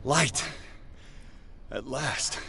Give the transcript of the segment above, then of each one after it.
Light. At last.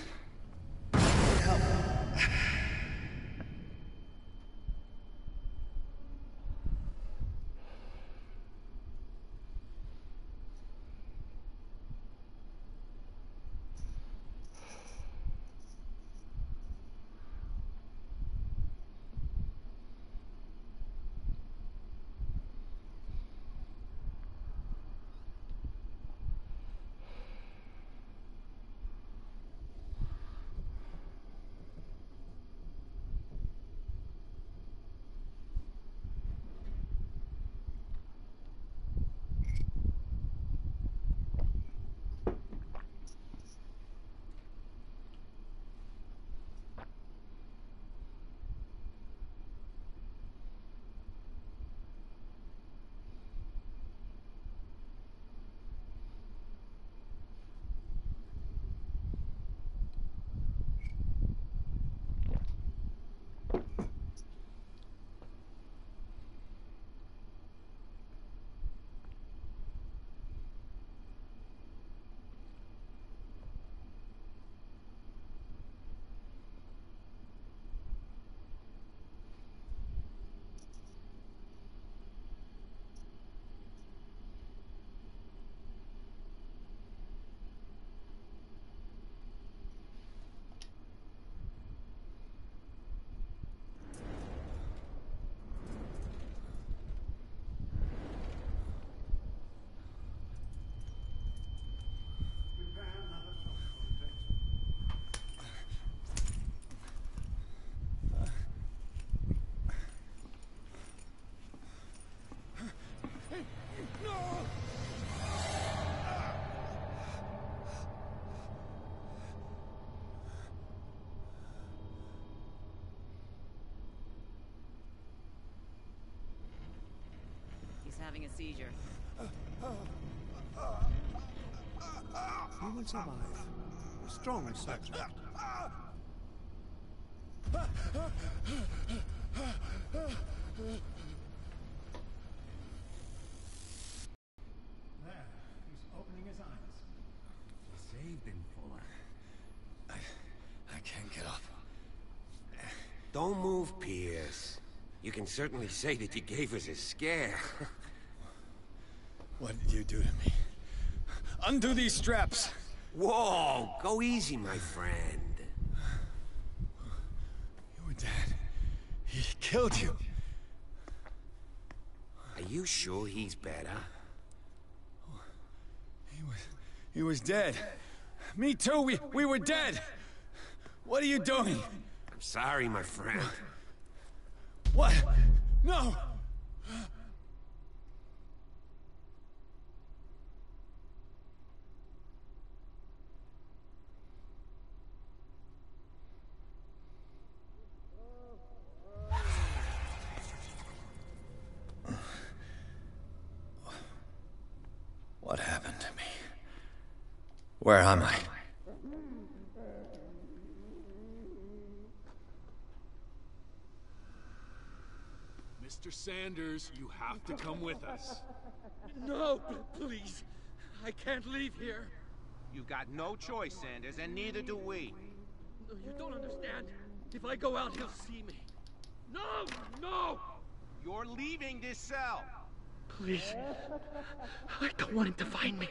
Having a seizure. You will survive. A strong subject. There, he's opening his eyes. Saved him, Fuller. I can't get up. Don't move, Pierce. You can certainly say that you gave us a scare. What did you do to me? Undo these straps! Whoa! Go easy, my friend. You were dead. He killed you. Are you sure he's better? He was dead. Me too, we were dead! What are you doing? I'm sorry, my friend. What? No! What happened to me? Where am I? Mr. Sanders, you have to come with us. No, please. I can't leave here. You've got no choice, Sanders, and neither do we. No, you don't understand. If I go out, he'll see me. No! No! You're leaving this cell. Please. I don't want him to find me.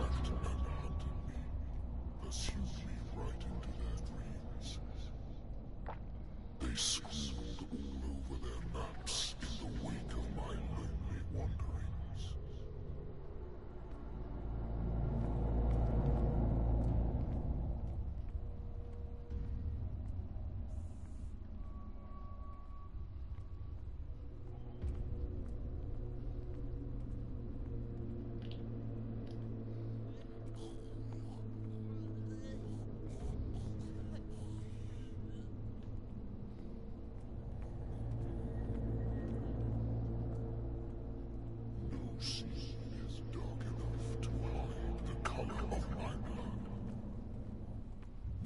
left and hunted me, pursued me right into their dreams. They scribbled all over their maps in the wake of my lonely wanderings. No sea is dark enough to hide the color of my blood.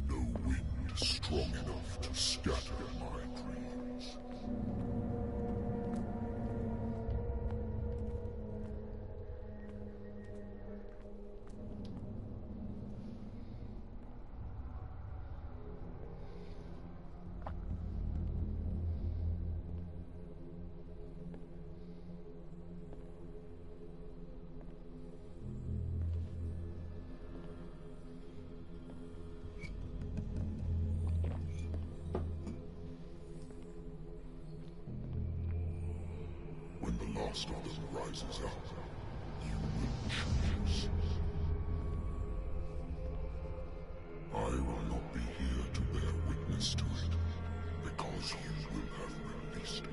No wind strong enough to scatter my dreams. When the last of them rises up, you will choose. I will not be here to bear witness to it, because you will have released me.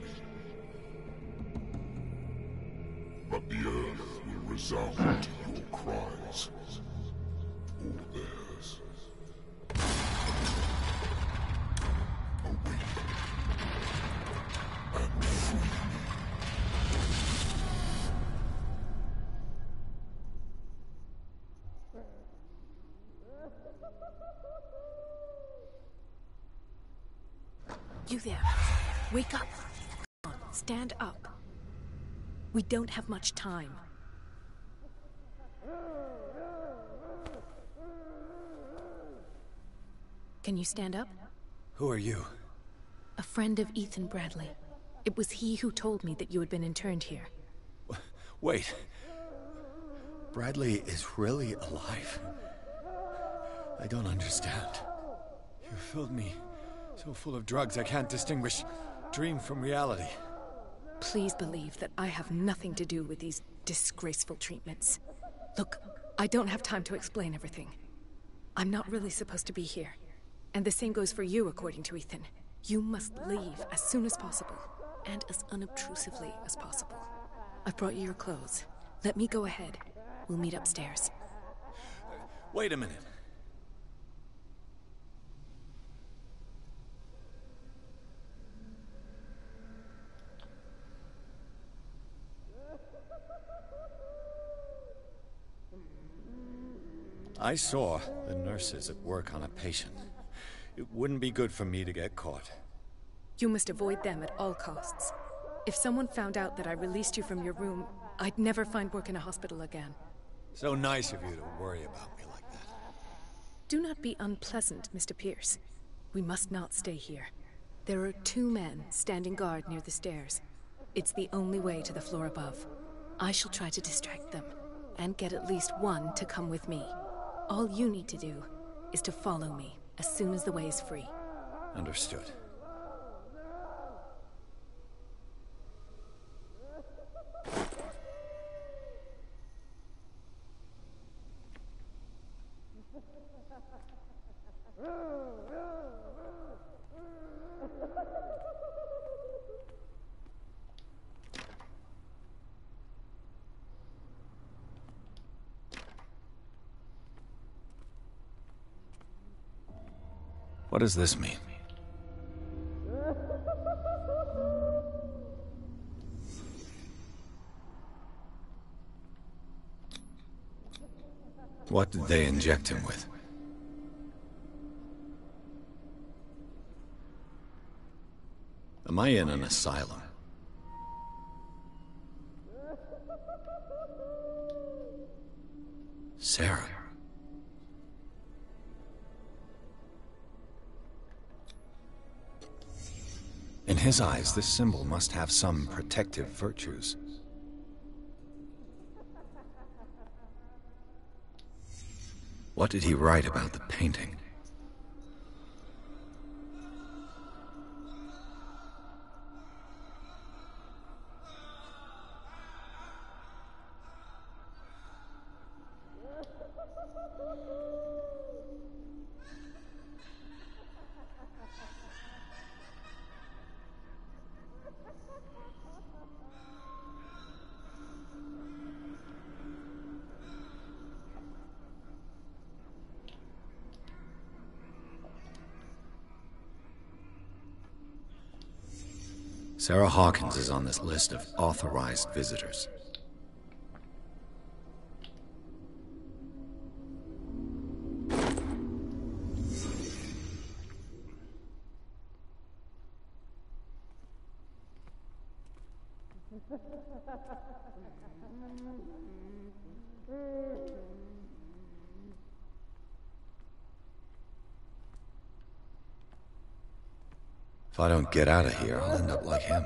But the earth will resound to your cries, or theirs. Awake and free me. You there. Wake up. Come on, stand up. We don't have much time. Can you stand up? Who are you? A friend of Ethan Bradley. It was he who told me that you had been interned here. Wait. Bradley is really alive? I don't understand. You filled me so full of drugs I can't distinguish dream from reality. Please believe that I have nothing to do with these disgraceful treatments. Look, I don't have time to explain everything. I'm not really supposed to be here. And the same goes for you, according to Ethan. You must leave as soon as possible, and as unobtrusively as possible. I've brought you your clothes. Let me go ahead. We'll meet upstairs. Wait a minute. I saw the nurses at work on a patient. It wouldn't be good for me to get caught. You must avoid them at all costs. If someone found out that I released you from your room, I'd never find work in a hospital again. So nice of you to worry about me like that. Do not be unpleasant, Mr. Pierce. We must not stay here. There are 2 men standing guard near the stairs. It's the only way to the floor above. I shall try to distract them, and get at least one to come with me. All you need to do is to follow me as soon as the way is free. Understood. What does this mean? What did they inject him with? Am I in an asylum? Sarah. In his eyes, this symbol must have some protective virtues. What did he write about the painting? Sarah Hawkins is on this list of authorized visitors. If I don't get out of here, I'll end up like him.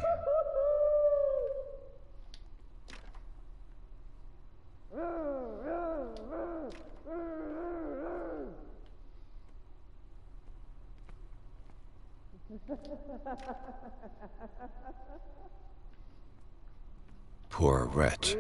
Poor wretch.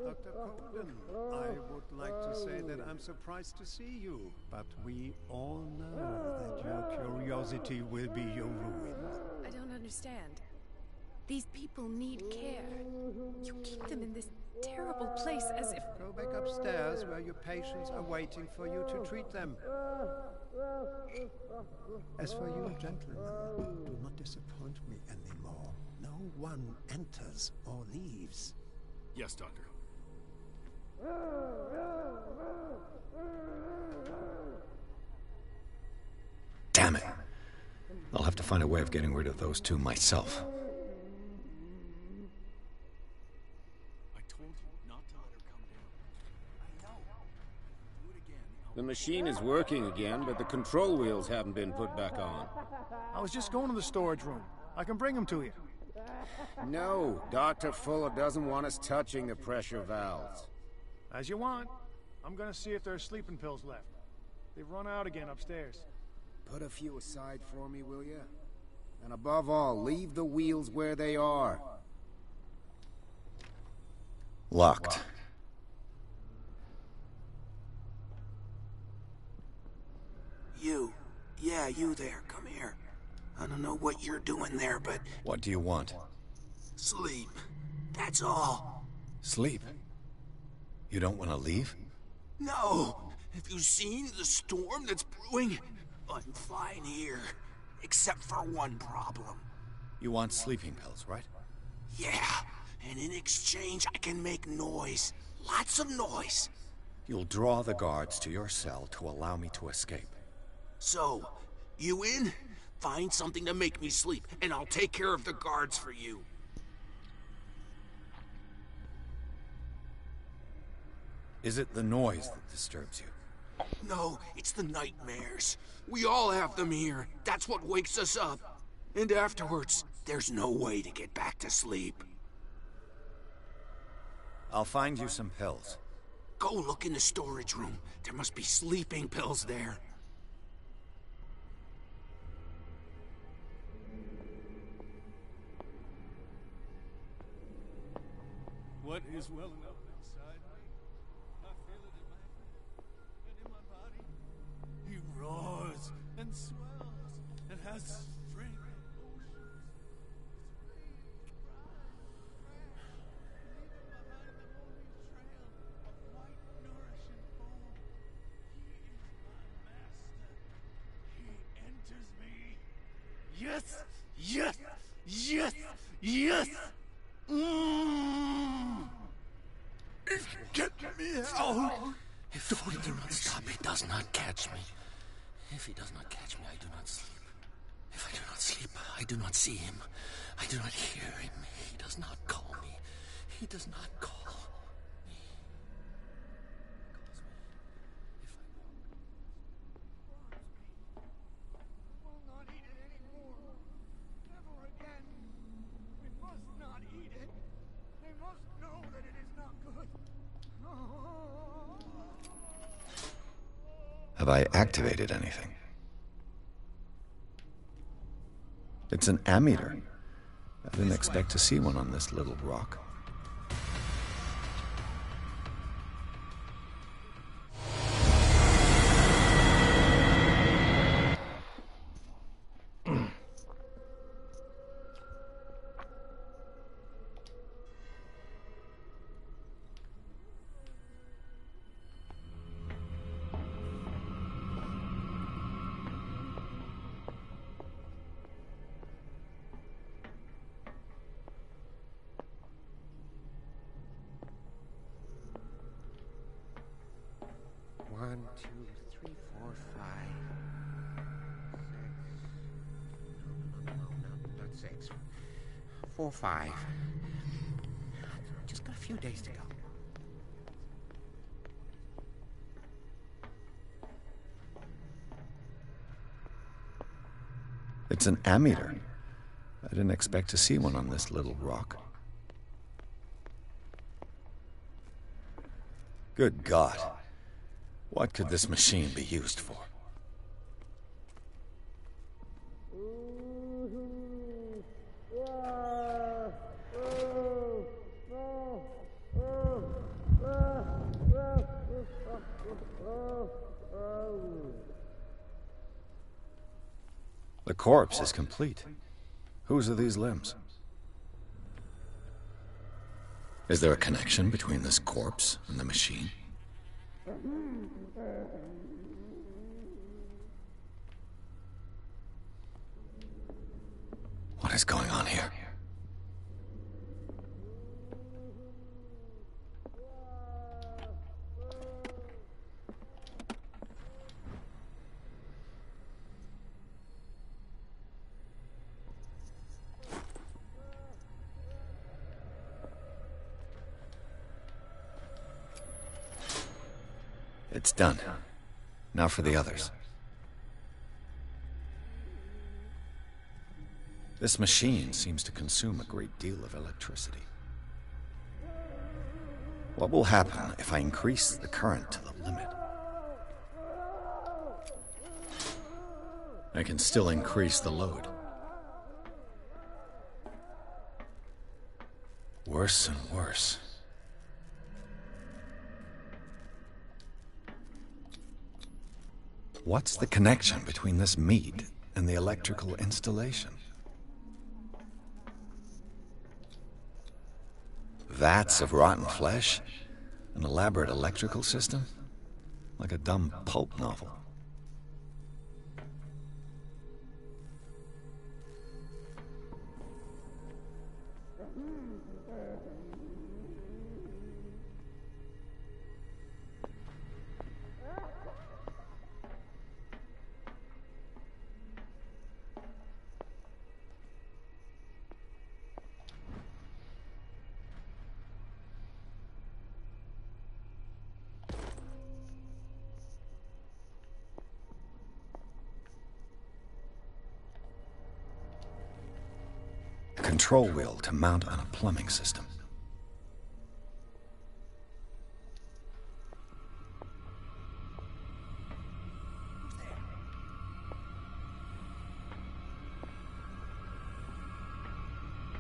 Dr. Colden, I would like to say that I'm surprised to see you, but we all know that your curiosity will be your ruin. I don't understand. These people need care. You keep them in this terrible place as if... Go back upstairs where your patients are waiting for you to treat them. As for you, gentlemen, do not disappoint me anymore. No one enters or leaves. Yes, Doctor. Damn it. I'll have to find a way of getting rid of those two myself. I told you not to let her come down. I know. Do it again. The machine is working again, but the control wheels haven't been put back on. I was just going to the storage room. I can bring them to you. No, Dr. Fuller doesn't want us touching the pressure valves. As you want. I'm gonna see if there's sleeping pills left. They've run out again upstairs. Put a few aside for me, will you? And above all, leave the wheels where they are. Locked. You. Yeah, you there. Come here. I don't know what you're doing there, but... What do you want? Sleep. That's all. Sleep? You don't want to leave? No. Have you seen the storm that's brewing? I'm fine here. Except for one problem. You want sleeping pills, right? Yeah. And in exchange, I can make noise. Lots of noise. You'll draw the guards to your cell to allow me to escape. So, you in? Find something to make me sleep, and I'll take care of the guards for you. Is it the noise that disturbs you? No, it's the nightmares. We all have them here. That's what wakes us up. And afterwards, there's no way to get back to sleep. I'll find you some pills. Go look in the storage room. There must be sleeping pills there. What is well enough inside me? I feel it in my head and in my body. He roars and swells and has strange emotions. Leaving behind the moving trail of white, nourishing foam. He is my master. He enters me. Yes! Yes! Yes! Yes! Get me out! If we do not stop, he does not catch me. If he does not catch me, I do not sleep. If I do not sleep, I do not see him. I do not hear him. He does not call me. He does not call me. I will not eat it anymore. Never again. Have I activated anything? It's an ammeter. I didn't expect to see one on this little rock. One, two, three, four, five, 6. No, not 6. 4, 5. Just got a few days to go. It's an ammeter. I didn't expect to see one on this little rock. Good God. What could this machine be used for? The corpse is complete. Whose are these limbs? Is there a connection between this corpse and the machine? What is going on here? It's done. Now for the others. This machine seems to consume a great deal of electricity. What will happen if I increase the current to the limit? I can still increase the load. Worse and worse. What's the connection between this meat and the electrical installation? Vats of rotten flesh? An elaborate electrical system? Like a dumb pulp novel. Control wheel to mount on a plumbing system.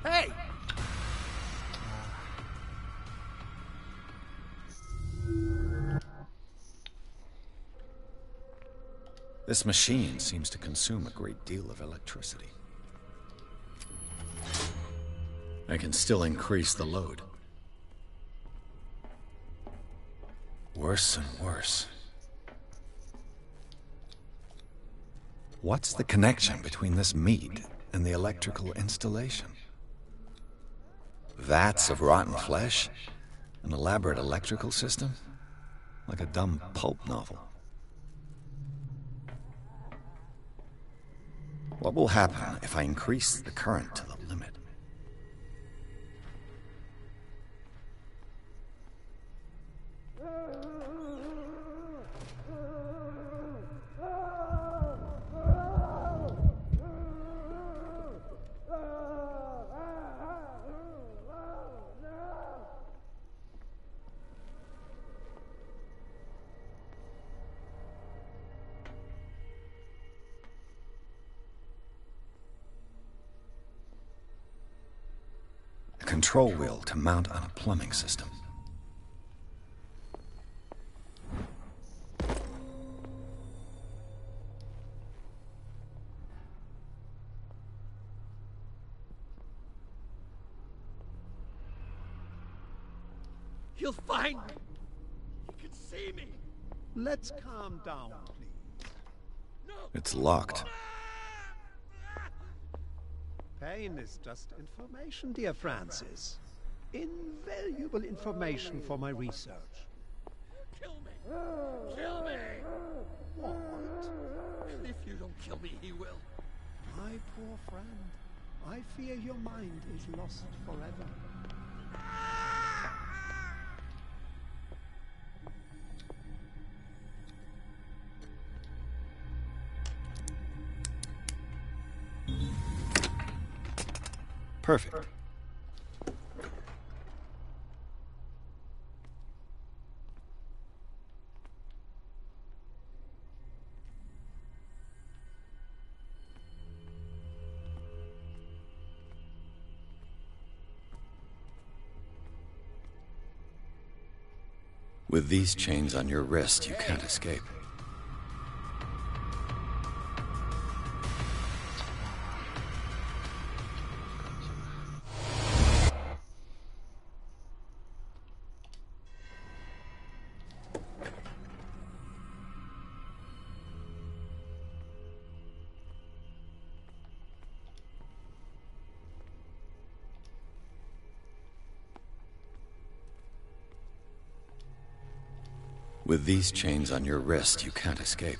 Hey! This machine seems to consume a great deal of electricity. I can still increase the load. Worse and worse. What's the connection between this meat and the electrical installation? Vats of rotten flesh? An elaborate electrical system? Like a dumb pulp novel. What will happen if I increase the current to the limit? control wheel to mount on a plumbing system. He'll find me. He can see me. Let's calm down, please. No. It's locked. Pain is just information, dear Francis. Invaluable information for my research. Kill me. Kill me. What? If you don't kill me, he will. My poor friend, I fear your mind is lost forever. Perfect. With these chains on your wrist, you can't escape. With these chains on your wrist, you can't escape.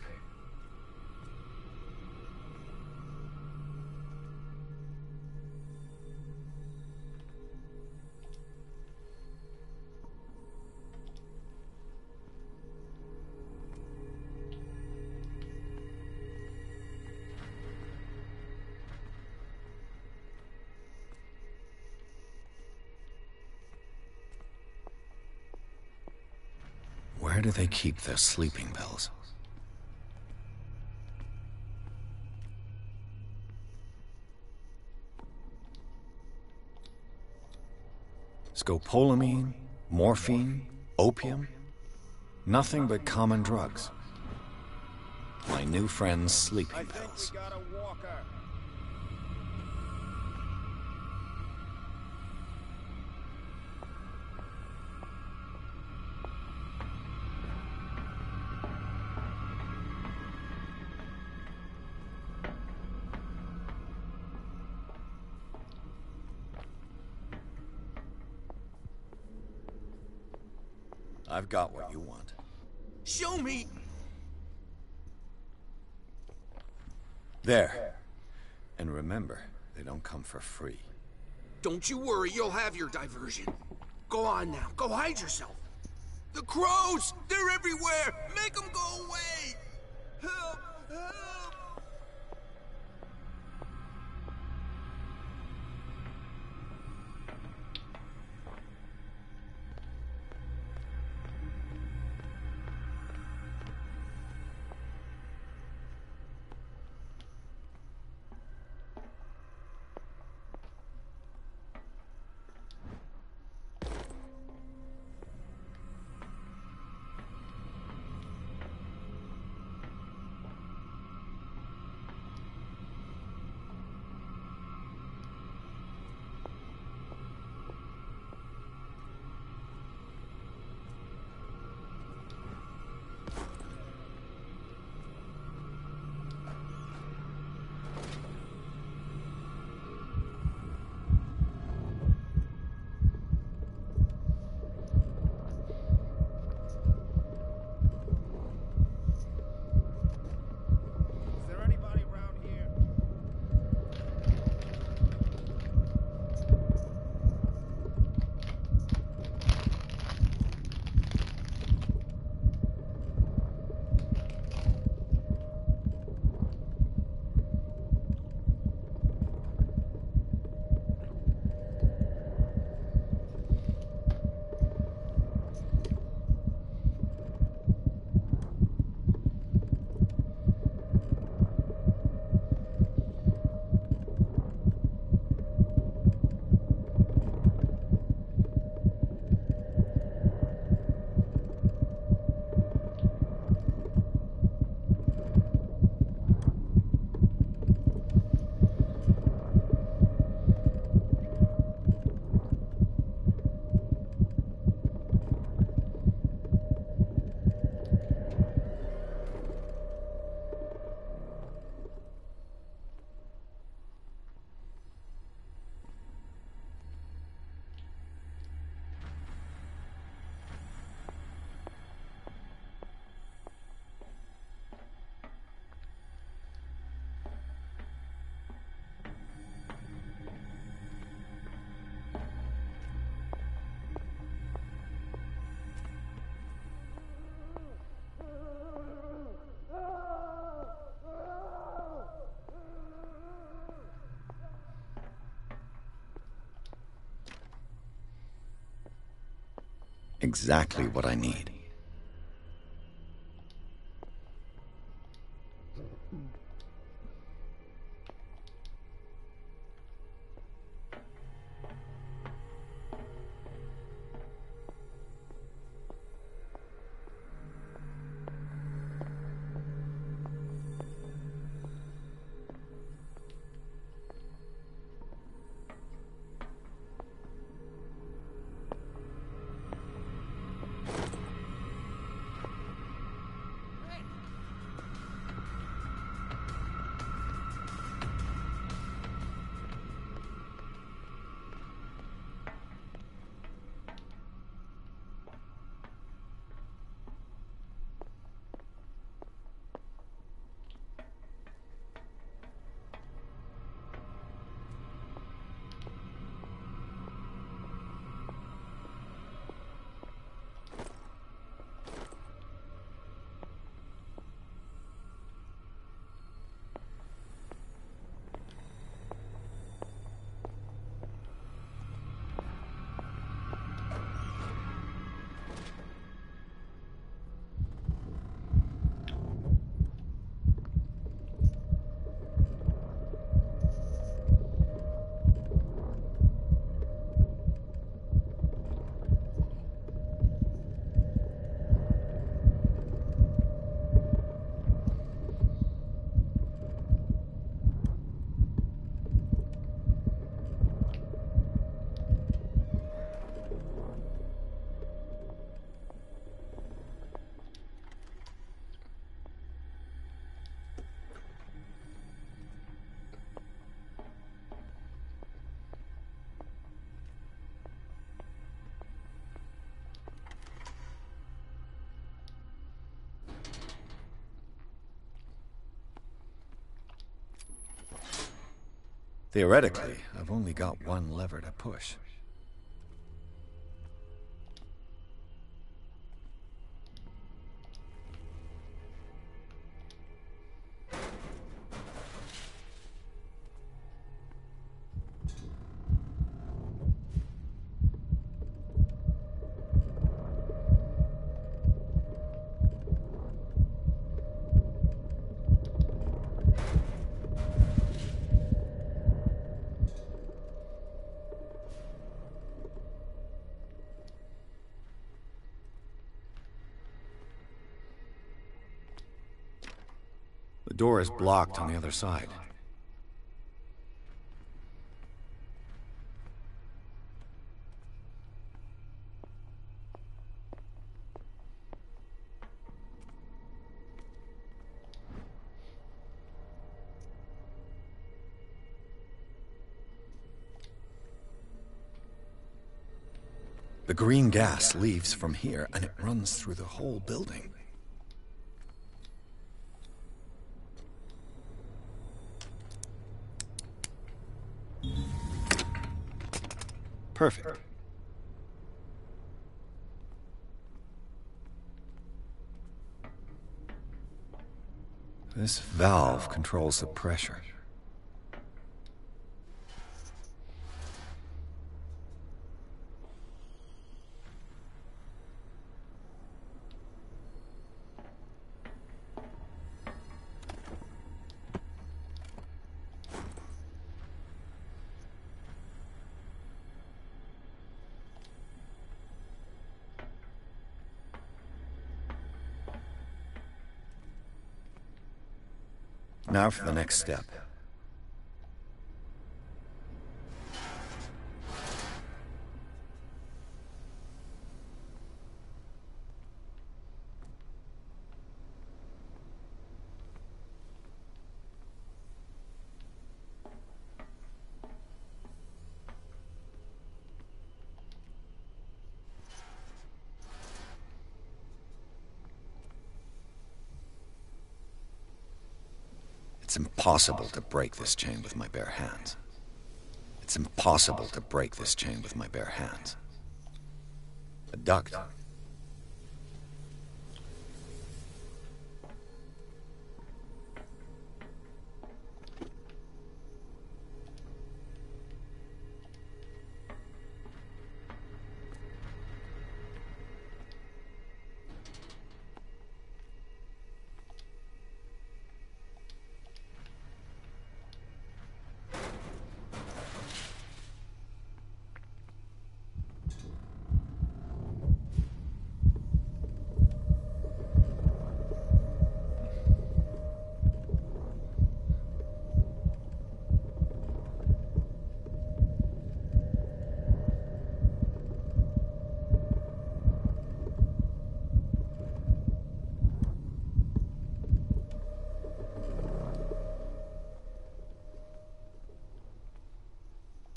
Where do they keep their sleeping pills? Scopolamine, morphine, opium? Nothing but common drugs. My new friend's sleeping pills. We got a walker. I've got what you want. Show me! There. And remember, they don't come for free. Don't you worry, you'll have your diversion. Go on now, go hide yourself. The crows! They're everywhere! Make them go away! Help! Help! Exactly what I need. Theoretically, I've only got one lever to push. The door is blocked on the other side. The green gas leaves from here, and it runs through the whole building. Perfect. This valve controls the pressure. Now for the next step. It's impossible to break this chain with my bare hands. It's impossible to break this chain with my bare hands. A duct.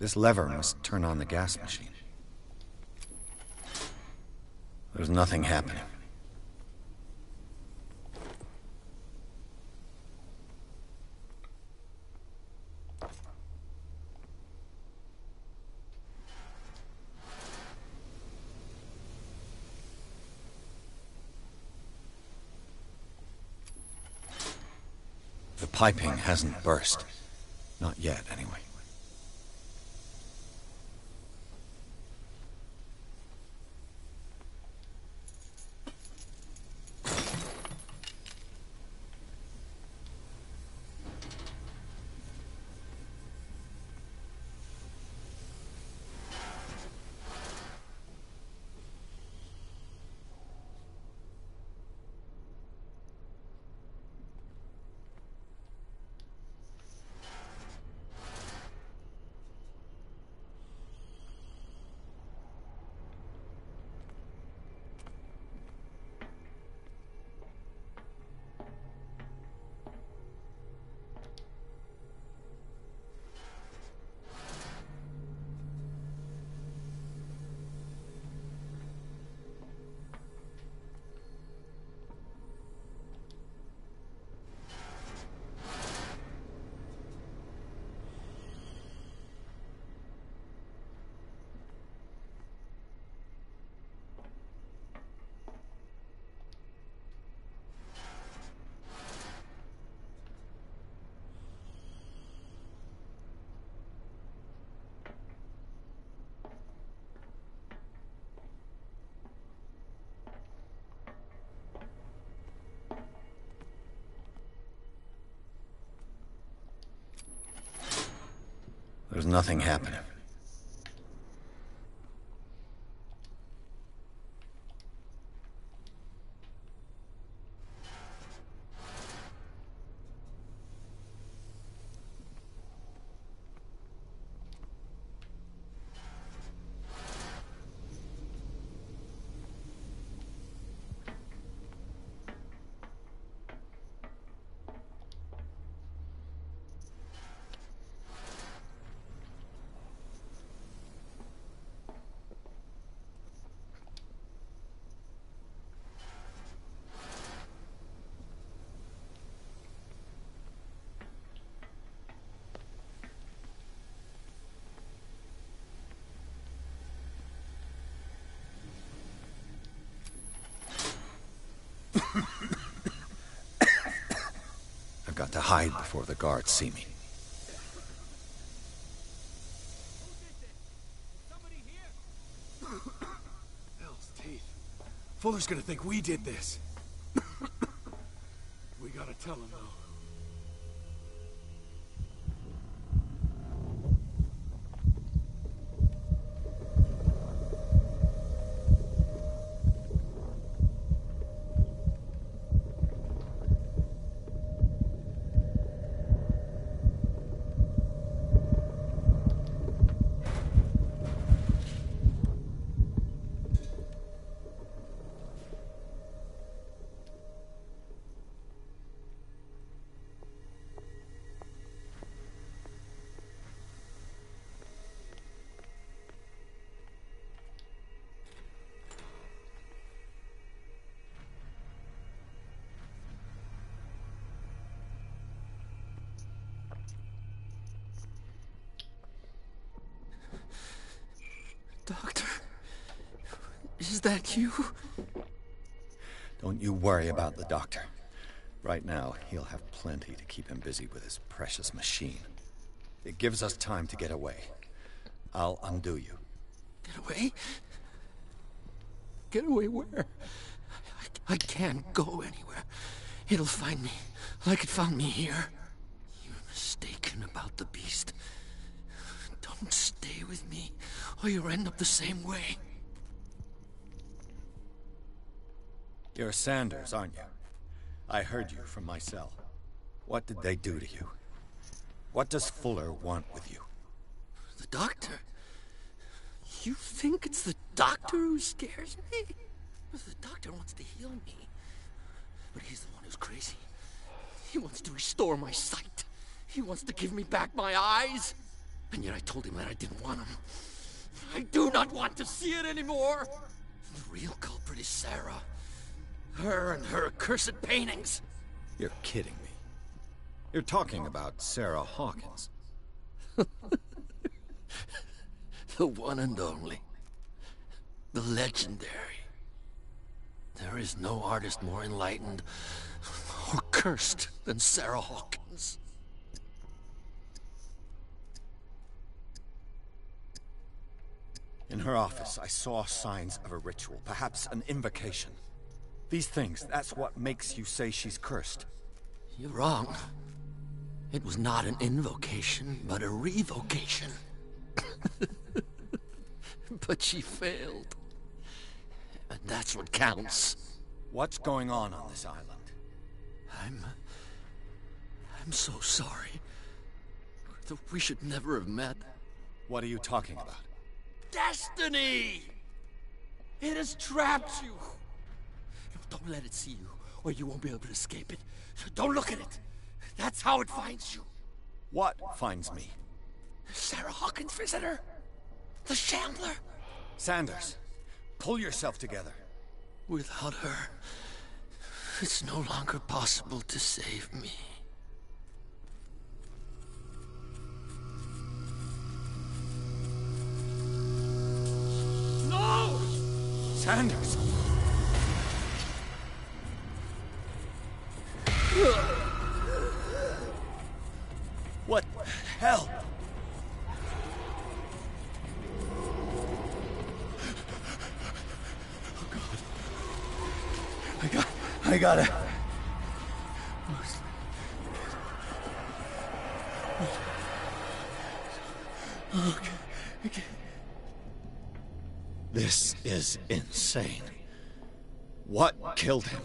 This lever must turn on the gas machine. There's nothing happening. The piping hasn't burst. Not yet, anyway. There's nothing happening. I've got to hide before the guards see me. Hell's teeth. Fuller's gonna think we did this. We gotta tell him, though. Doctor, is that you? Don't you worry about the doctor. Right now, he'll have plenty to keep him busy with his precious machine. It gives us time to get away. I'll undo you. Get away? Get away where? I can't go anywhere. It'll find me, like it found me here. You're mistaken about the beast. Don't stay with me, or you'll end up the same way. You're Sanders, aren't you? I heard you from my cell. What did they do to you? What does Fuller want with you? The doctor? You think it's the doctor who scares me? The doctor wants to heal me. But he's the one who's crazy. He wants to restore my sight. He wants to give me back my eyes. And yet I told him that I didn't want him. I do not want to see it anymore! The real culprit is Sarah. Her and her accursed paintings. You're kidding me. You're talking about Sarah Hawkins. The one and only. The legendary. There is no artist more enlightened or cursed than Sarah Hawkins. In her office, I saw signs of a ritual, perhaps an invocation. These things, that's what makes you say she's cursed. You're wrong. It was not an invocation, but a revocation. But she failed. And that's what counts. What's going on this island? I'm so sorry. We should never have met. What are you talking about? Destiny! It has trapped you. Don't let it see you, or you won't be able to escape it. Don't look at it. That's how it finds you. What finds me? Sarah Hawkins' visitor. The Shambler. Sanders, pull yourself together. Without her, it's no longer possible to save me. No! Sanders! What the hell? Oh God. I gotta... Okay. This is insane. What killed him?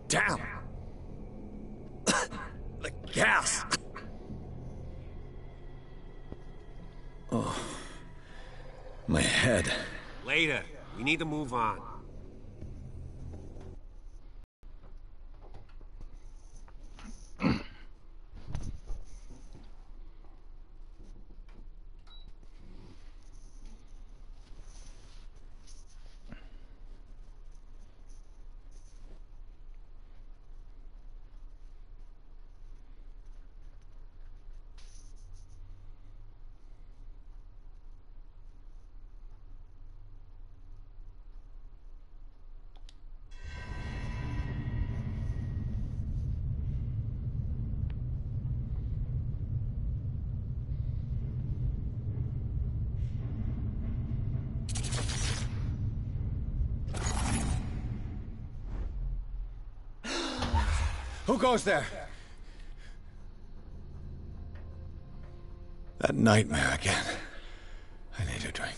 Damn! The gas! Oh. My head. Later. We need to move on. Who goes there? That nightmare again. I need a drink.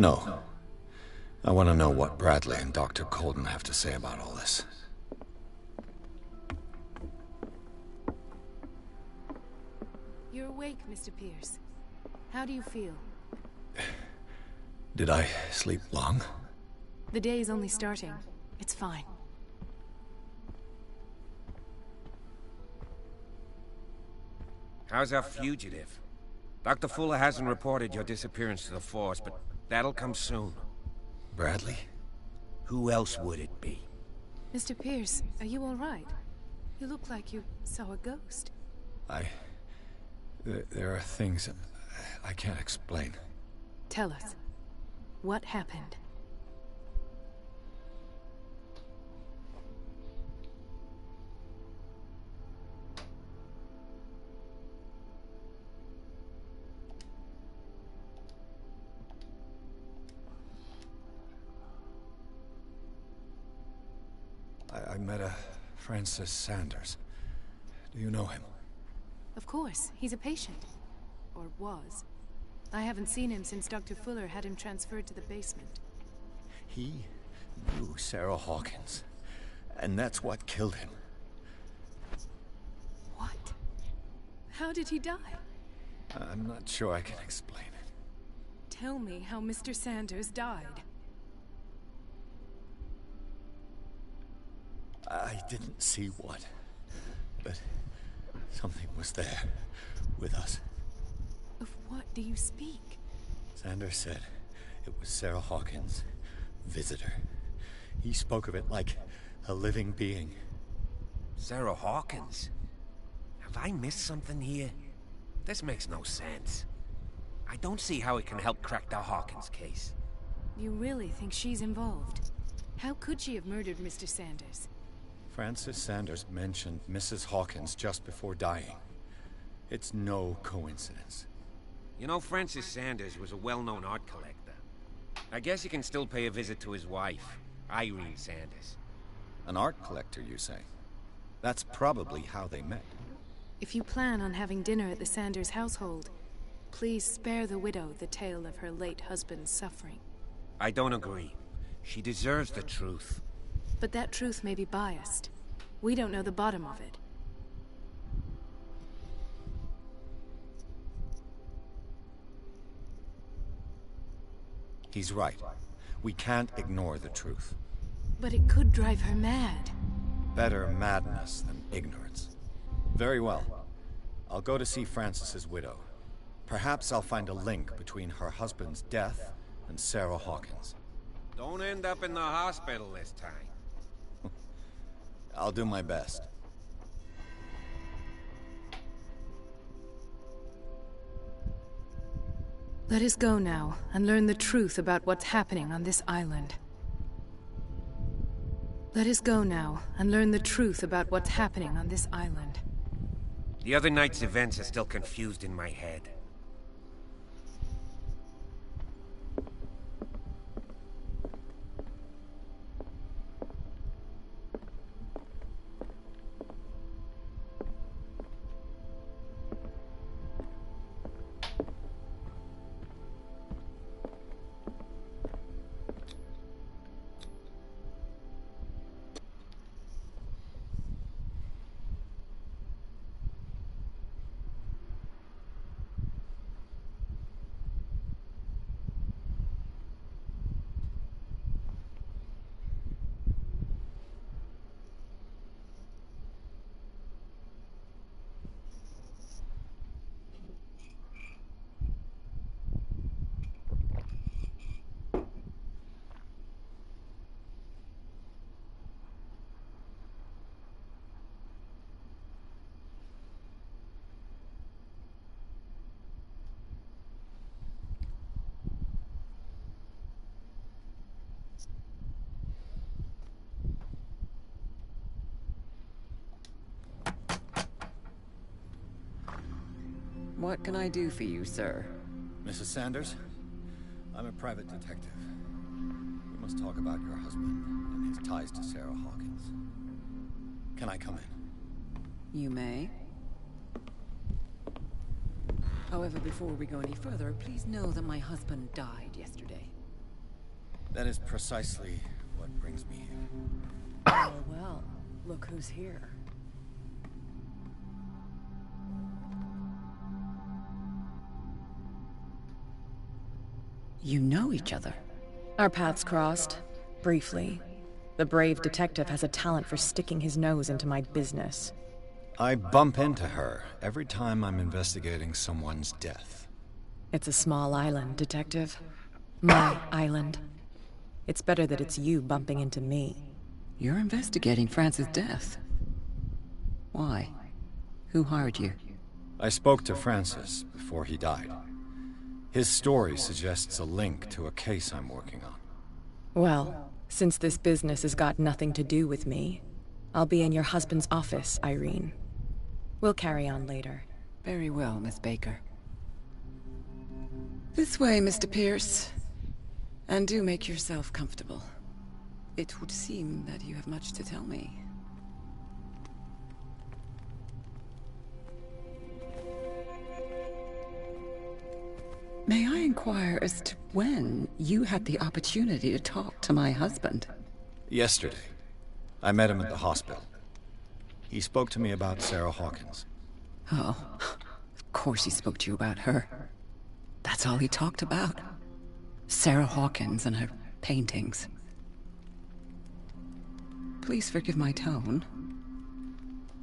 No. I want to know what Bradley and Dr. Colden have to say about all this. You're awake, Mr. Pierce. How do you feel? Did I sleep long? The day is only starting. It's fine. How's our fugitive? Dr. Fuller hasn't reported your disappearance to the Force, but that'll come soon. Bradley? Who else would it be? Mr. Pierce, are you all right? You look like you saw a ghost. There are things I can't explain. Tell us. What happened? I met a Francis Sanders. Do you know him? Of course. He's a patient. Or was. I haven't seen him since Dr. Fuller had him transferred to the basement. He knew Sarah Hawkins. And that's what killed him. What? How did he die? I'm not sure I can explain it. Tell me how Mr. Sanders died. I didn't see what, but something was there with us. Of what do you speak? Sanders said it was Sarah Hawkins' visitor. He spoke of it like a living being. Sarah Hawkins? Have I missed something here? This makes no sense. I don't see how it can help crack the Hawkins case. You really think she's involved? How could she have murdered Mr. Sanders? Francis Sanders mentioned Mrs. Hawkins just before dying. It's no coincidence. You know, Francis Sanders was a well-known art collector. I guess you can still pay a visit to his wife, Irene Sanders. An art collector, you say? That's probably how they met. If you plan on having dinner at the Sanders household, please spare the widow the tale of her late husband's suffering. I don't agree. She deserves the truth. But that truth may be biased. We don't know the bottom of it. He's right. We can't ignore the truth. But it could drive her mad. Better madness than ignorance. Very well. I'll go to see Francis's widow. Perhaps I'll find a link between her husband's death and Sarah Hawkins. Don't end up in the hospital this time. I'll do my best. Let us go now and learn the truth about what's happening on this island. Let us go now and learn the truth about what's happening on this island. The other night's events are still confused in my head. What can I do for you, sir? Mrs. Sanders? I'm a private detective. We must talk about your husband and his ties to Sarah Hawkins. Can I come in? You may. However, before we go any further, please know that my husband died yesterday. That is precisely what brings me here. Oh, well, look who's here. You know each other? Our paths crossed, briefly. The brave detective has a talent for sticking his nose into my business. I bump into her every time I'm investigating someone's death. It's a small island, Detective. My island. It's better that it's you bumping into me. You're investigating Francis' death. Why? Who hired you? I spoke to Francis before he died. His story suggests a link to a case I'm working on. Well, since this business has got nothing to do with me, I'll be in your husband's office, Irene. We'll carry on later. Very well, Miss Baker. This way, Mr. Pierce. And do make yourself comfortable. It would seem that you have much to tell me. May I inquire as to when you had the opportunity to talk to my husband? Yesterday. I met him at the hospital. He spoke to me about Sarah Hawkins. Oh, of course he spoke to you about her. That's all he talked about. Sarah Hawkins and her paintings. Please forgive my tone.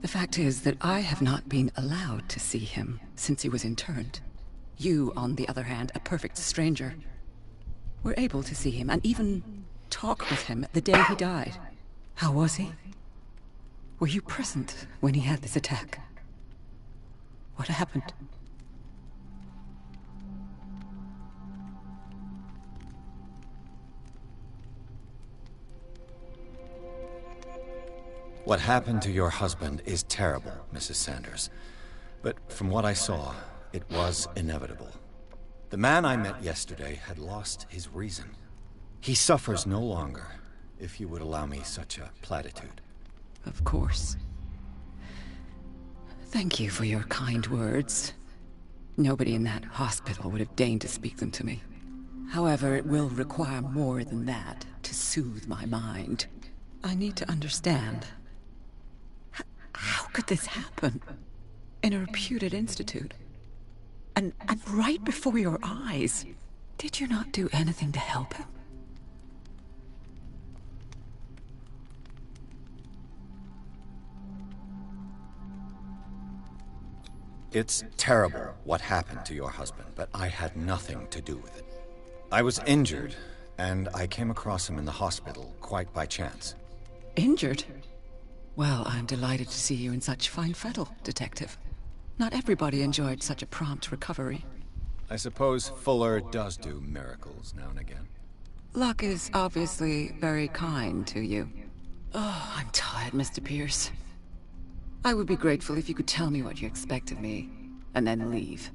The fact is that I have not been allowed to see him since he was interned. You, on the other hand, a perfect stranger, were able to see him and even talk with him the day he died. How was he? Were you present when he had this attack? What happened? What happened to your husband is terrible, Mrs. Sanders. But from what I saw, it was inevitable. The man I met yesterday had lost his reason. He suffers no longer, if you would allow me such a platitude. Of course. Thank you for your kind words. Nobody in that hospital would have deigned to speak them to me. However, it will require more than that to soothe my mind. I need to understand. How could this happen? In a reputed institute? And right before your eyes? Did you not do anything to help him? It's terrible what happened to your husband, but I had nothing to do with it. I was injured, and I came across him in the hospital quite by chance. Injured? Well, I'm delighted to see you in such fine fettle, Detective. Not everybody enjoyed such a prompt recovery. I suppose Fuller does do miracles now and again. Luck is obviously very kind to you. Oh, I'm tired, Mr. Pierce. I would be grateful if you could tell me what you expect of me, and then leave.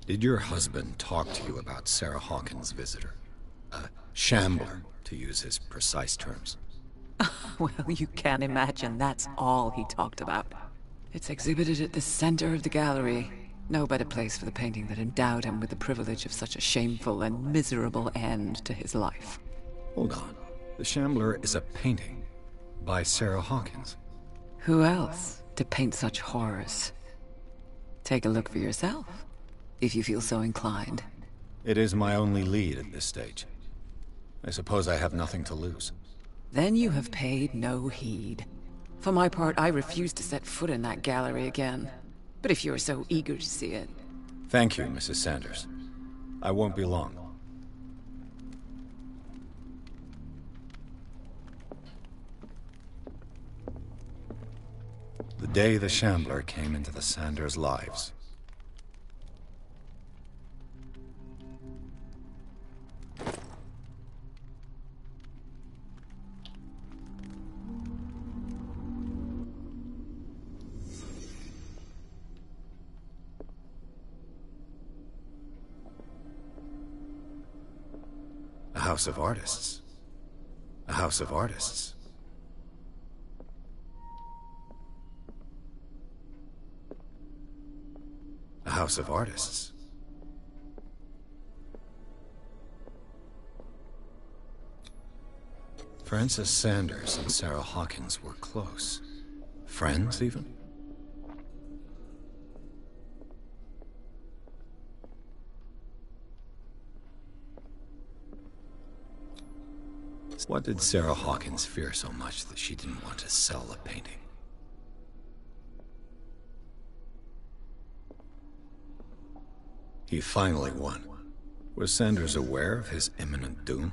Did your husband talk to you about Sarah Hawkins' visitor? A shambler, to use his precise terms. Well, you can imagine that's all he talked about. It's exhibited at the center of the gallery. No better place for the painting that endowed him with the privilege of such a shameful and miserable end to his life. Hold on. The Shambler is a painting by Sarah Hawkins. Who else to paint such horrors? Take a look for yourself, if you feel so inclined. It is my only lead at this stage. I suppose I have nothing to lose. Then you have paid no heed. For my part, I refuse to set foot in that gallery again. But if you're so eager to see it... Thank you, Mrs. Sanders. I won't be long. The day the Shambler came into the Sanders' lives. A house of artists. A house of artists. A house of artists. Francis Sanders and Sarah Hawkins were close. Friends, even? What did Sarah Hawkins fear so much that she didn't want to sell the painting? He finally won. Was Sanders aware of his imminent doom?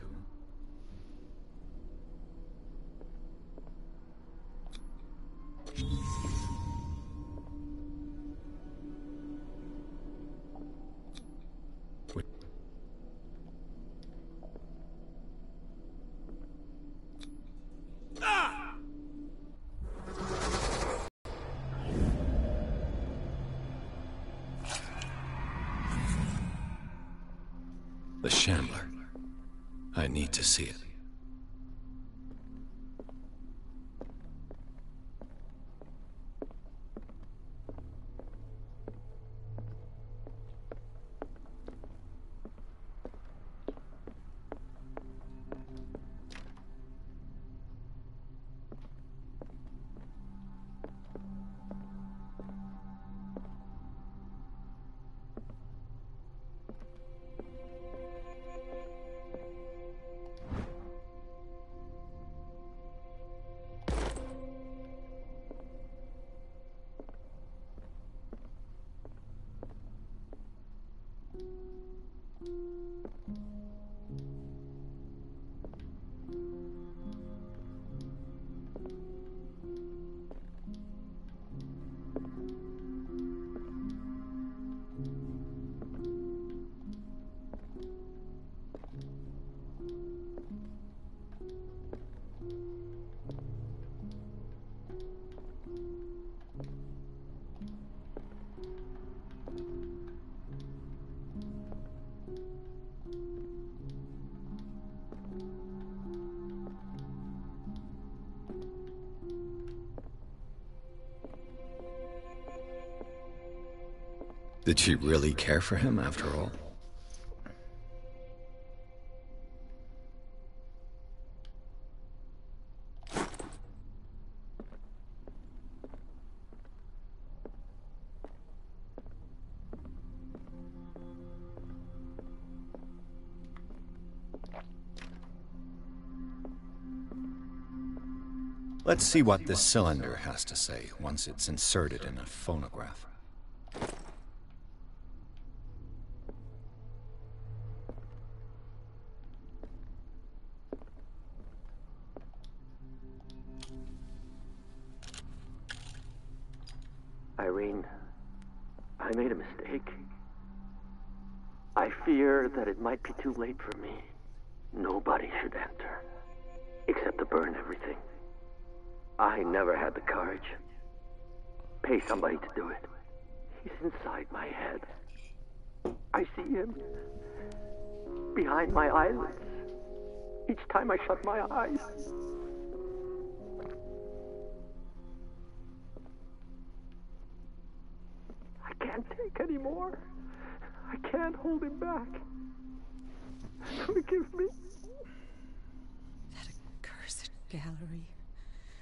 The Shambler. I need to see it. Did she really care for him after all? Let's see what this cylinder has to say once it's inserted in a phonograph. Irene, I made a mistake. I fear that it might be too late for me. Nobody should enter, except to burn everything. I never had the courage. Pay somebody to do it. He's inside my head. I see him behind my eyelids each time I shut my eyes. I can't take any more. I can't hold him back. Forgive me. That accursed gallery.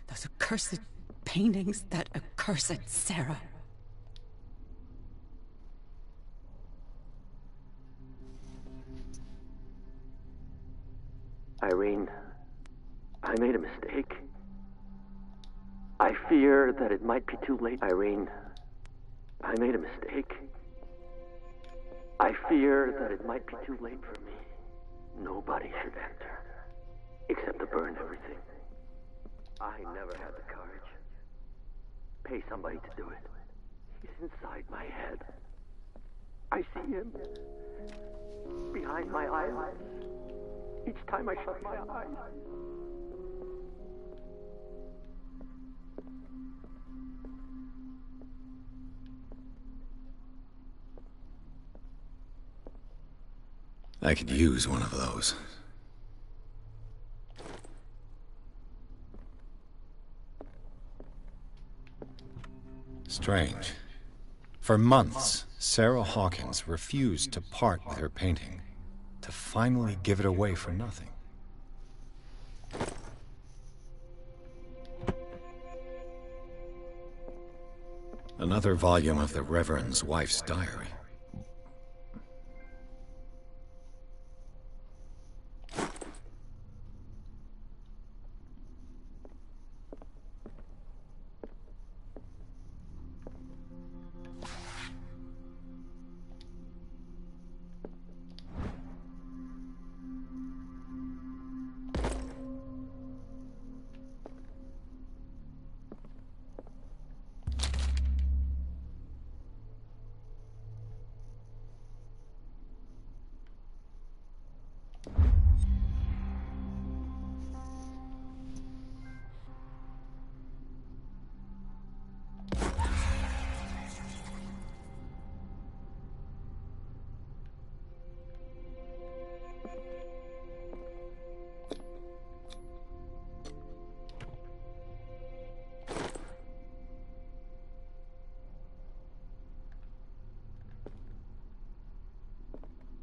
Those accursed paintings. That accursed Sarah. Irene, I made a mistake. I fear that it might be too late. Irene, I made a mistake. I fear that it might be too late for me. Nobody should enter, except to burn everything. I never had the courage. Pay somebody to do it. He's inside my head. I see him behind my eyelids each time I shut my eyes. I could use one of those. Strange. For months, Sarah Hawkins refused to part with her painting, to finally give it away for nothing. Another volume of the Reverend's wife's diary.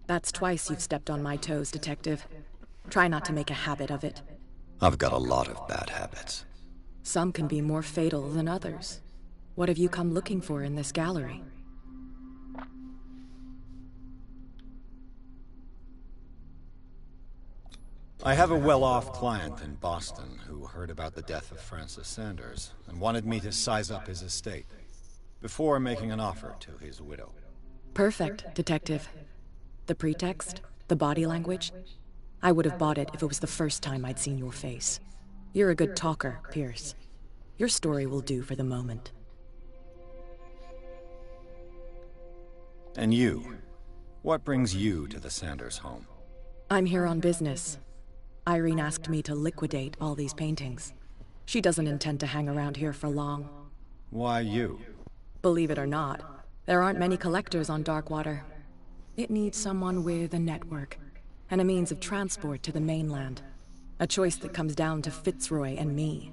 That's twice you've stepped on my toes, Detective. Try not to make a habit of it. I've got a lot of bad habits. Some can be more fatal than others. What have you come looking for in this gallery? I have a well-off client in Boston who heard about the death of Francis Sanders and wanted me to size up his estate before making an offer to his widow. Perfect, Detective. The pretext, the body language, I would have bought it if it was the first time I'd seen your face. You're a good talker, Pierce. Your story will do for the moment. And you? What brings you to the Sanders home? I'm here on business. Irene asked me to liquidate all these paintings. She doesn't intend to hang around here for long. Why you? Believe it or not, there aren't many collectors on Darkwater. It needs someone with a network, and a means of transport to the mainland. A choice that comes down to Fitzroy and me.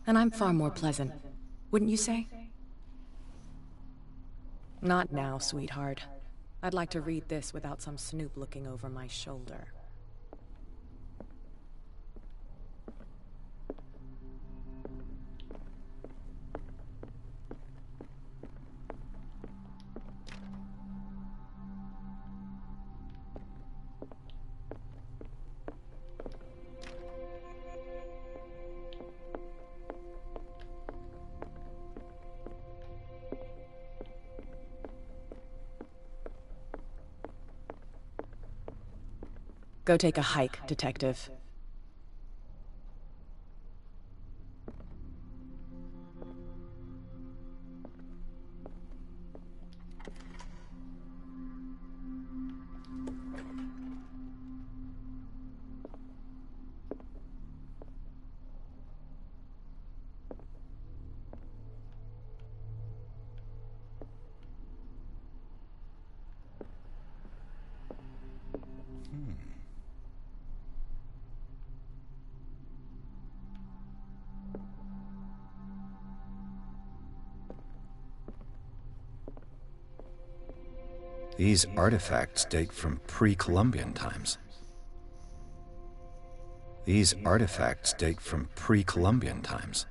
And I'm far more pleasant, wouldn't you say? Not now, sweetheart. I'd like to read this without some snoop looking over my shoulder. Go take a hike, Detective. These artifacts date from pre-Columbian times. These artifacts date from pre-Columbian times.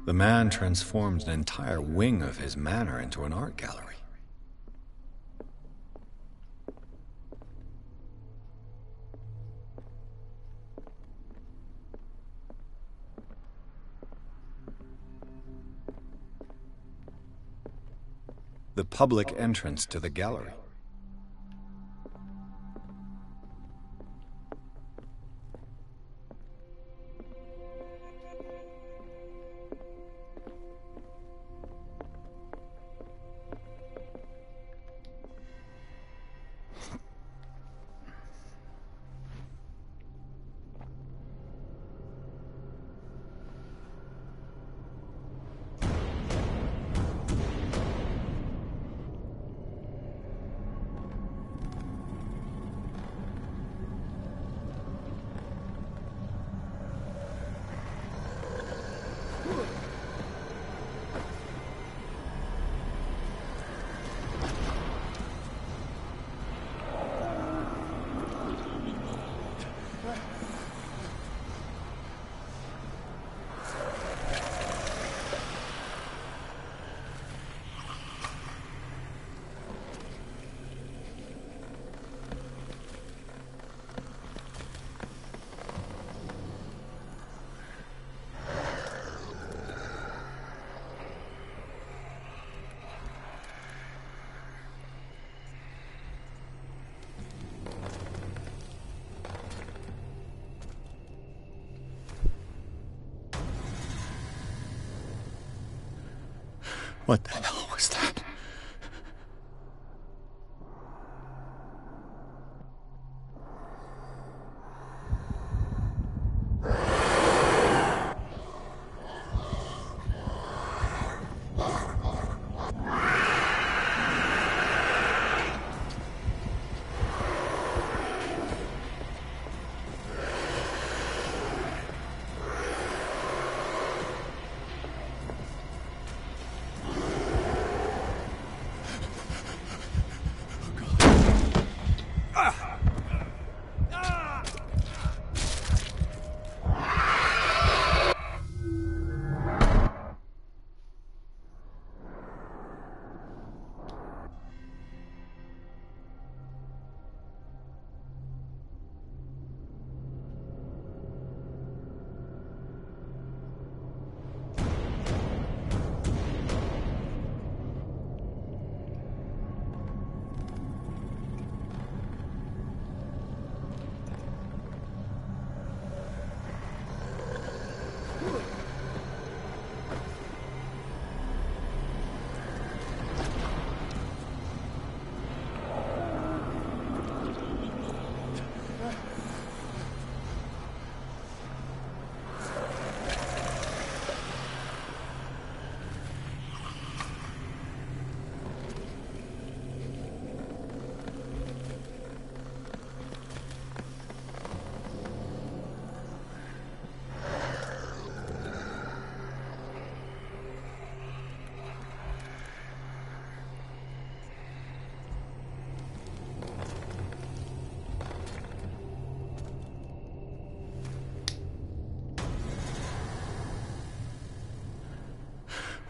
The man transformed an entire wing of his manor into an art gallery. The public entrance to the gallery. What the hell was that?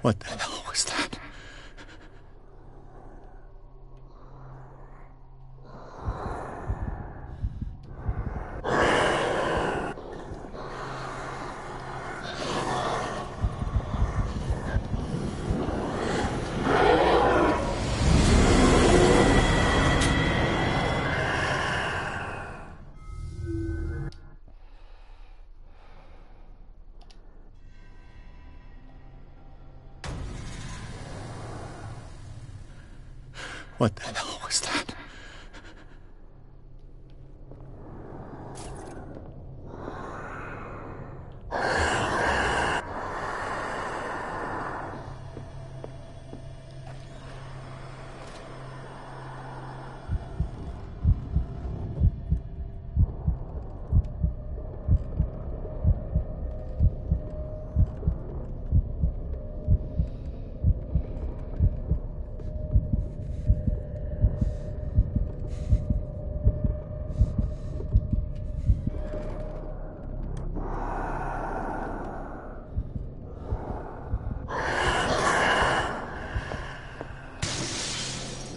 What the hell was that? What the hell was that?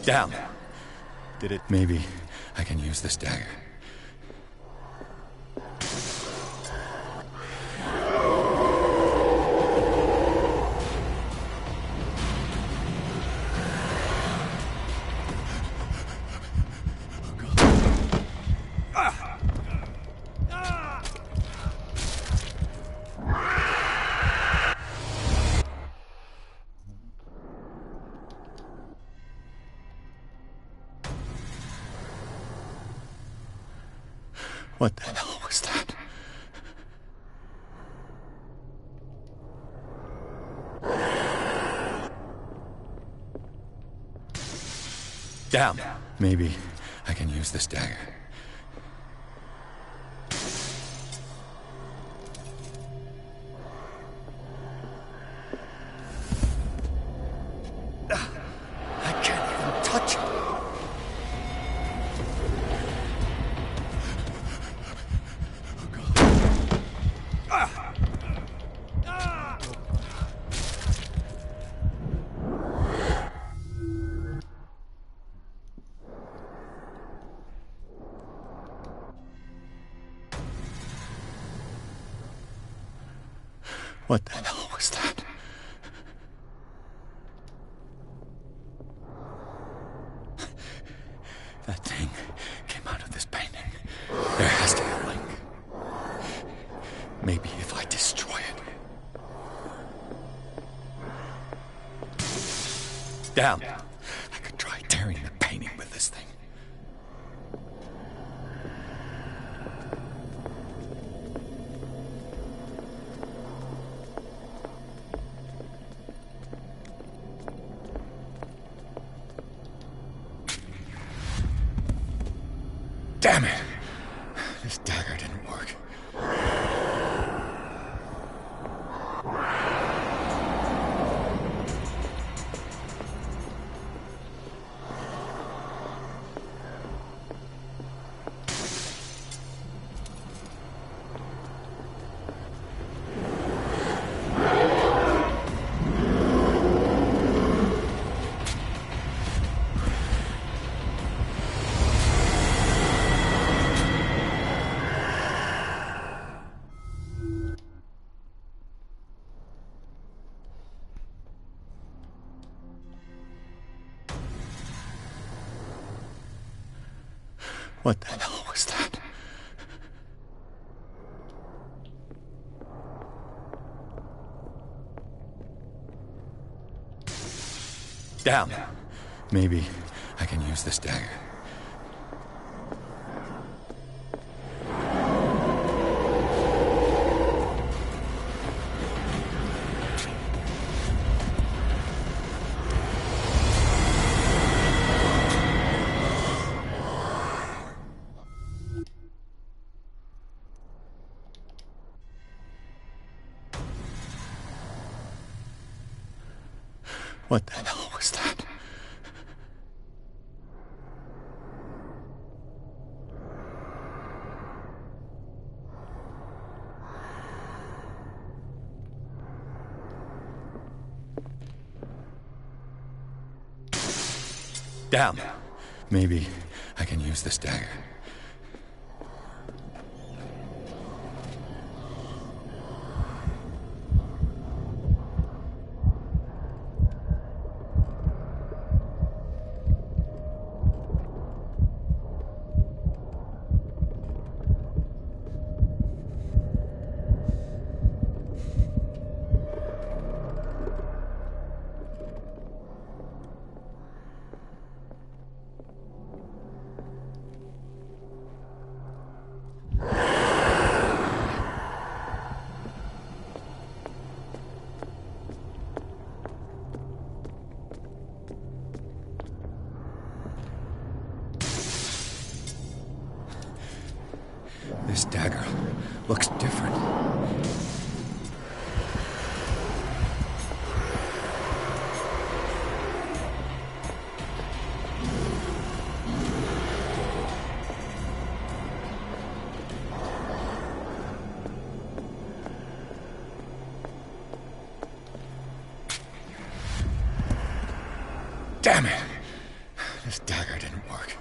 Damn. Did it? Maybe I can use this dagger. What the hell was that? Damn. Maybe I can use this dagger. I can't even touch it. What the hell was that? That thing came out of this painting. There has to be a link. Maybe if I destroy it. Damn. I could try tearing the painting with this thing. Damn it! This dagger didn't work. What the hell was that? Damn. Maybe I can use this dagger. What the hell was that? Damn. Maybe I can use this dagger. This dagger looks different. Damn it! This dagger didn't work.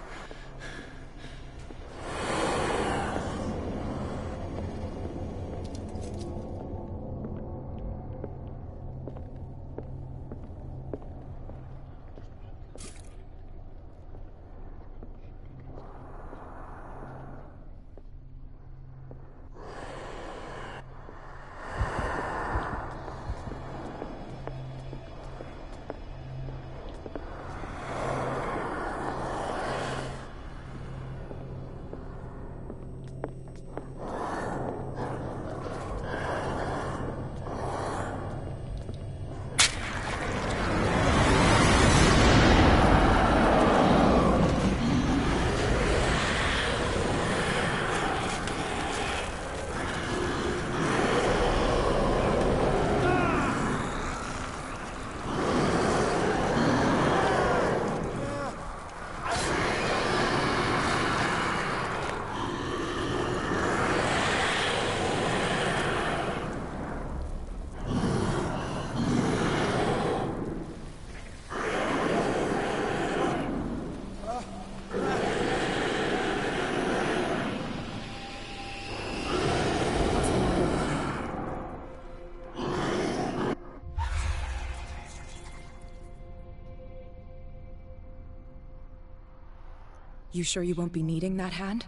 You sure you won't be needing that hand?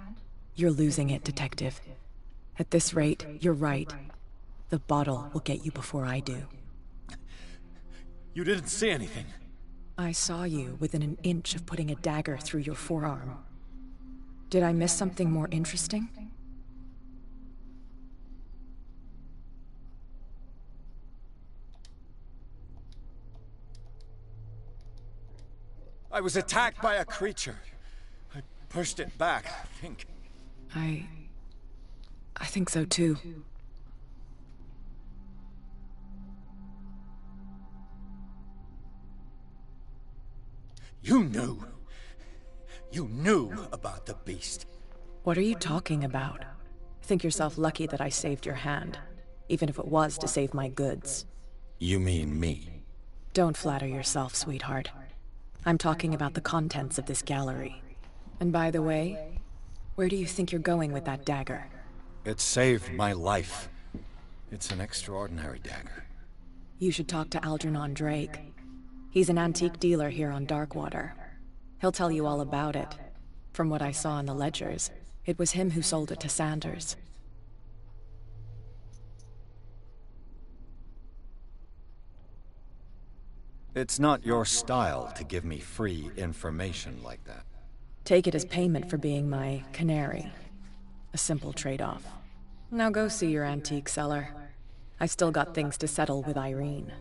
You're losing it, Detective. At this rate, you're right. The bottle will get you before I do. You didn't see anything. I saw you within an inch of putting a dagger through your forearm. Did I miss something more interesting? I was attacked by a creature. I pushed it back, I think. I think so too. You knew. You knew about the beast. What are you talking about? Think yourself lucky that I saved your hand, even if it was to save my goods. You mean me? Don't flatter yourself, sweetheart. I'm talking about the contents of this gallery. And by the way, where do you think you're going with that dagger? It saved my life. It's an extraordinary dagger. You should talk to Algernon Drake. He's an antique dealer here on Darkwater. He'll tell you all about it. From what I saw in the ledgers, it was him who sold it to Sanders. It's not your style to give me free information like that. Take it as payment for being my canary. A simple trade-off. Now go see your antique seller. I still got things to settle with Irene.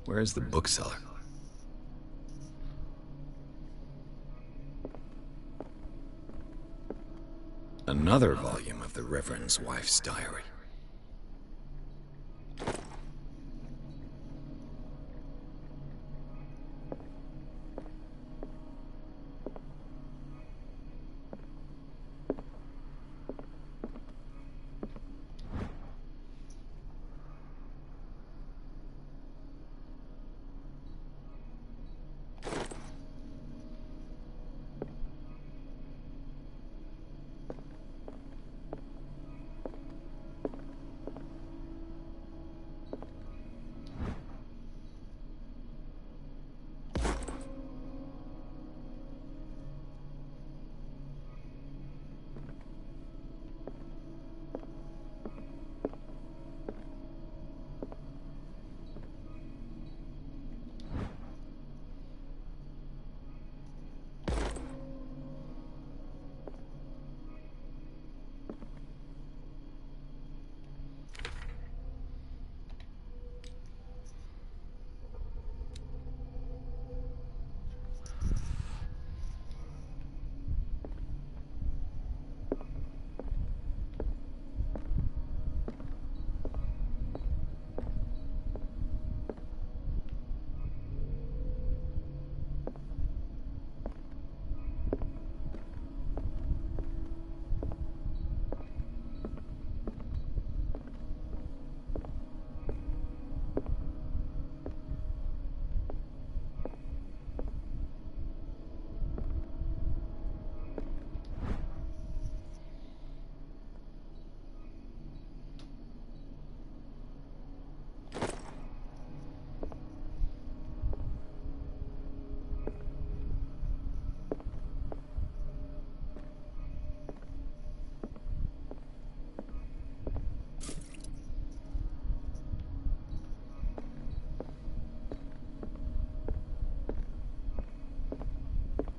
Where's the bookseller? Another volume of of the Reverend's wife's diary.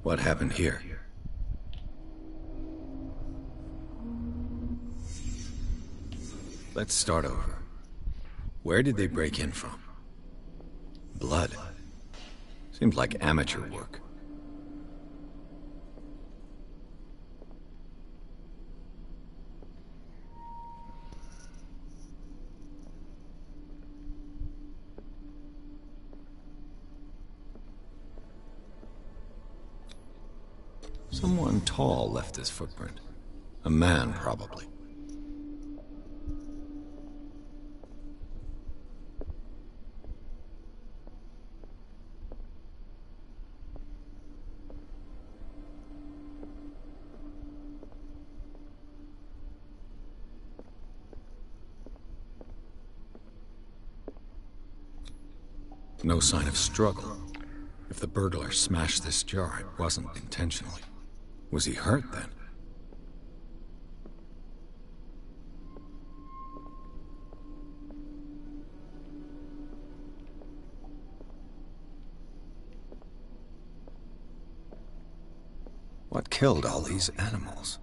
What happened here? Let's start over. Where did they break in from? Blood. Seems like amateur work. Someone tall left this footprint. A man, probably. No sign of struggle. If the burglar smashed this jar, it wasn't intentionally. Was he hurt then? What killed all these animals?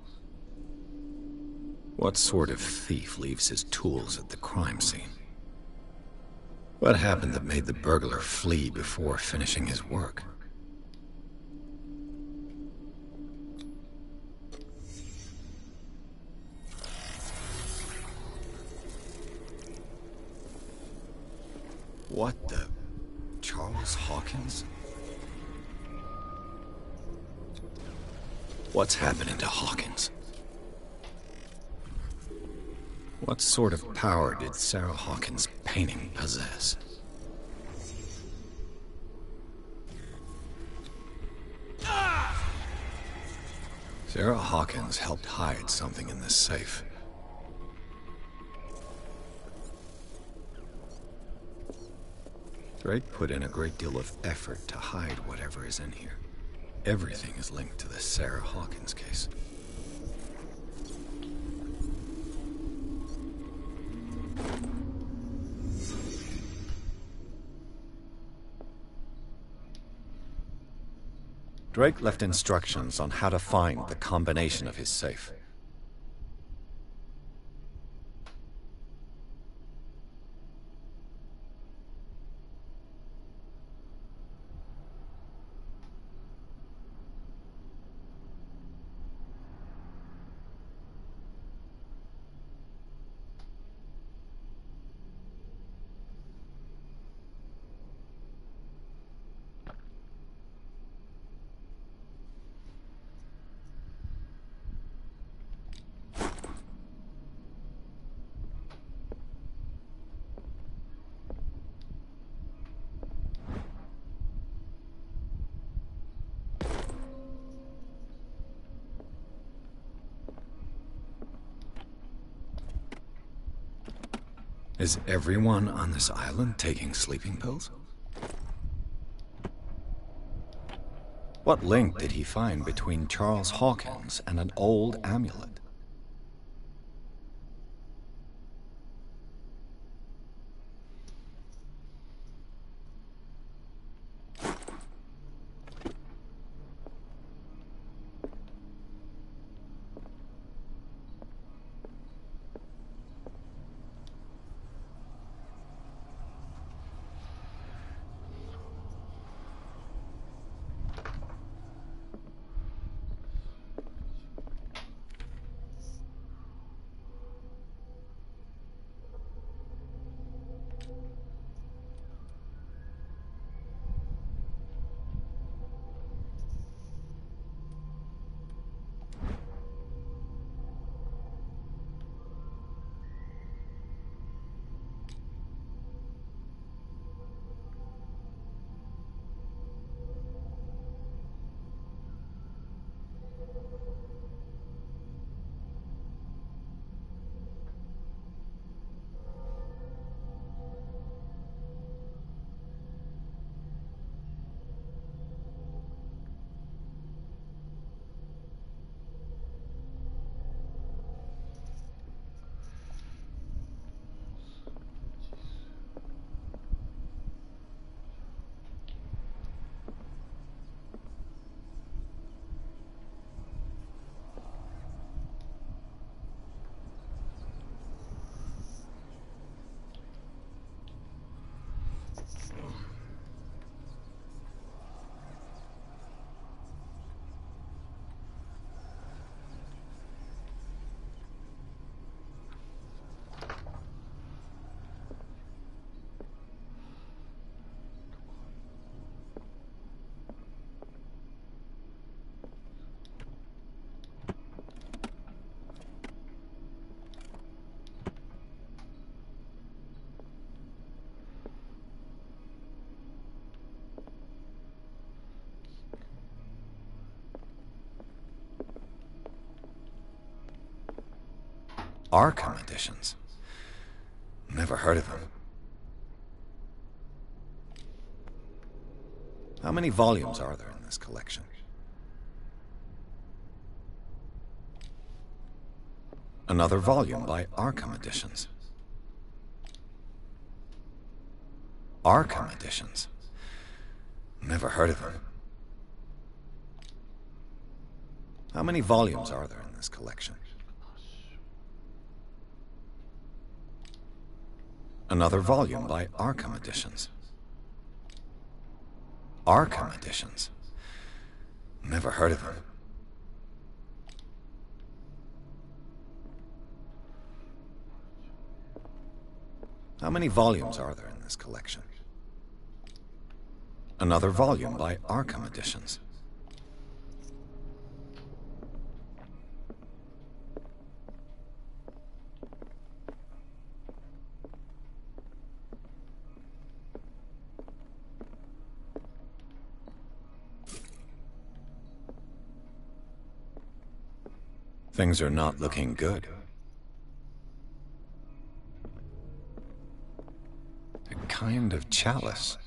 What sort of thief leaves his tools at the crime scene? What happened that made the burglar flee before finishing his work? What the... Charles Hawkins? What's happening to Hawkins? What sort of power did Sarah Hawkins' painting possess? Sarah Hawkins helped hide something in this safe. Drake put in a great deal of effort to hide whatever is in here. Everything is linked to the Sarah Hawkins case. Drake left instructions on how to find the combination of his safe. Is everyone on this island taking sleeping pills? What link did he find between Charles Hawkins and an old amulet? Arkham editions. Never heard of them. How many volumes are there in this collection? Another volume by Arkham Editions. Arkham Editions. Never heard of them. How many volumes are there in this collection? Another volume by Arkham Editions. Arkham Editions. Never heard of them. How many volumes are there in this collection? Another volume by Arkham Editions. Things are not looking good. A kind of chalice.